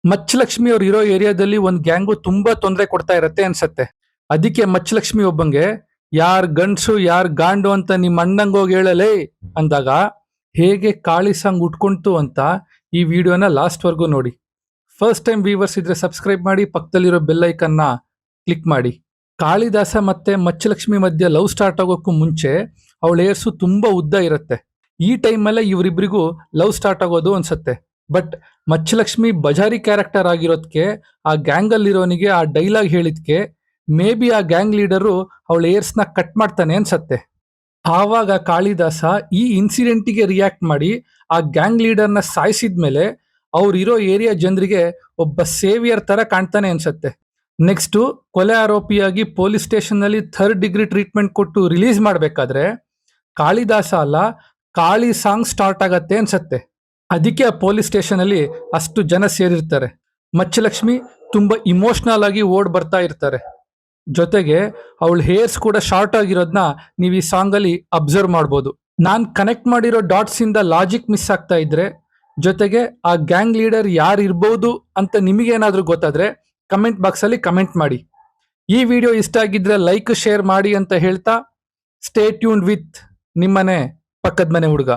ಮಚ್ಚಲಕ್ಷ್ಮಿ ಅವ್ರು ಇರೋ ಏರಿಯಾದಲ್ಲಿ ಒಂದ್ ಗ್ಯಾಂಗು ತುಂಬಾ ತೊಂದರೆ ಕೊಡ್ತಾ ಇರತ್ತೆ ಅನ್ಸತ್ತೆ. ಅದಕ್ಕೆ ಮಚ್ಚಲಕ್ಷ್ಮಿ ಒಬ್ಬಂಗೆ ಯಾರ್ ಗಂಡ್ಸು ಯಾರ್ ಗಾಂಡು ಅಂತ ನಿಮ್ ಅಣ್ಣಂಗ್ ಹೋಗಿ ಹೇಳಲೇ ಅಂದಾಗ ಹೇಗೆ ಕಾಳಿ ಸಾಂಗ್ ಉಟ್ಕೊಂತು ಅಂತ ಈ ವಿಡಿಯೋನ ಲಾಸ್ಟ್ ವರ್ಗೂ ನೋಡಿ. ಫಸ್ಟ್ ಟೈಮ್ ವ್ಯೂವರ್ಸ್ ಇದ್ರೆ ಸಬ್ಸ್ಕ್ರೈಬ್ ಮಾಡಿ, ಪಕ್ಕದಲ್ಲಿರೋ ಬೆಲ್ ಐಕನ್ನ ಕ್ಲಿಕ್ ಮಾಡಿ. ಕಾಳಿದಾಸ ಮತ್ತೆ ಮಚ್ಚಲಕ್ಷ್ಮಿ ಮಧ್ಯೆ ಲವ್ ಸ್ಟಾರ್ಟ್ ಆಗೋಕ್ಕೂ ಮುಂಚೆ ಅವಳ ಏರ್ಸು ತುಂಬಾ ಉದ್ದ ಇರುತ್ತೆ. ಈ ಟೈಮಲ್ಲೇ ಇವರಿಬ್ರಿಗೂ ಲವ್ ಸ್ಟಾರ್ಟ್ ಆಗೋದು ಅನ್ಸತ್ತೆ. ಬಟ್ ಮಚ್ಚಲಕ್ಷ್ಮಿ ಬಜಾರಿ ಕ್ಯಾರೆಕ್ಟರ್ ಆಗಿರೋದಕ್ಕೆ ಆ ಗ್ಯಾಂಗ್ ಅಲ್ಲಿರೋನಿಗೆ ಆ ಡೈಲಾಗ್ ಹೇಳಿದ್ಕೆ ಮೇ ಬಿ ಆ ಗ್ಯಾಂಗ್ ಲೀಡರು ಅವಳ ಏರ್ಸ್ನ ಕಟ್ ಮಾಡ್ತಾನೆ ಅನ್ಸತ್ತೆ. ಆವಾಗ ಕಾಳಿದಾಸ ಈ ಇನ್ಸಿಡೆಂಟಿಗೆ ರಿಯಾಕ್ಟ್ ಮಾಡಿ ಆ ಗ್ಯಾಂಗ್ ಲೀಡರ್ನ ಸಾಯಿಸಿದ್ಮೇಲೆ ಅವ್ರಿರೋ ಏರಿಯಾ ಜನರಿಗೆ ಒಬ್ಬ ಸೇವಿಯರ್ ತರ ಕಾಣ್ತಾನೆ ಅನ್ಸತ್ತೆ. ನೆಕ್ಸ್ಟ್ ಕೊಲೆ ಆರೋಪಿಯಾಗಿ ಪೊಲೀಸ್ ಸ್ಟೇಷನ್ ನಲ್ಲಿ 3rd ಡಿಗ್ರಿ ಟ್ರೀಟ್ಮೆಂಟ್ ಕೊಟ್ಟು ರಿಲೀಸ್ ಮಾಡ್ಬೇಕಾದ್ರೆ ಕಾಳಿದಾಸ ಅಲ್ಲ ಕಾಳಿ ಸಾಂಗ್ ಸ್ಟಾರ್ಟ್ ಆಗತ್ತೆ ಅನ್ಸತ್ತೆ. ಅದಕ್ಕೆ ಆ ಪೊಲೀಸ್ ಸ್ಟೇಷನ್ ಅಲ್ಲಿ ಅಷ್ಟು ಜನ ಸೇರಿರ್ತಾರೆ. ಮಚ್ಚಲಕ್ಷ್ಮಿ ತುಂಬಾ ಇಮೋಷನಲ್ ಆಗಿ ಓಡ್ ಬರ್ತಾ ಇರ್ತಾರೆ. ಜೊತೆಗೆ ಅವಳ ಹೇರ್ಸ್ ಕೂಡ ಶಾರ್ಟ್ ಆಗಿರೋದನ್ನ ನೀವು ಈ ಸಾಂಗ್ ಅಲ್ಲಿ ಅಬ್ಸರ್ವ್ ಮಾಡ್ಬೋದು. ನಾನ್ ಕನೆಕ್ಟ್ ಮಾಡಿರೋ ಡಾಟ್ಸ್ ಇಂದ ಲಾಜಿಕ್ ಮಿಸ್ ಆಗ್ತಾ ಇದ್ರೆ, ಜೊತೆಗೆ ಆ ಗ್ಯಾಂಗ್ ಲೀಡರ್ ಯಾರು ಇರ್ಬೋದು ಅಂತ ನಿಮಗೇನಾದ್ರೂ ಗೊತ್ತಾದ್ರೆ ಕಮೆಂಟ್ ಬಾಕ್ಸ್ ಅಲ್ಲಿ ಕಮೆಂಟ್ ಮಾಡಿ. ಈ ವಿಡಿಯೋ ಇಷ್ಟ ಆಗಿದ್ರೆ ಲೈಕ್ ಶೇರ್ ಮಾಡಿ ಅಂತ ಹೇಳ್ತಾ ಸ್ಟೇ ಟ್ಯೂನ್ಡ್ ವಿತ್ ನಿಮ್ಮನೆ ಪಕ್ಕದ ಮನೆ ಹುಡುಗ.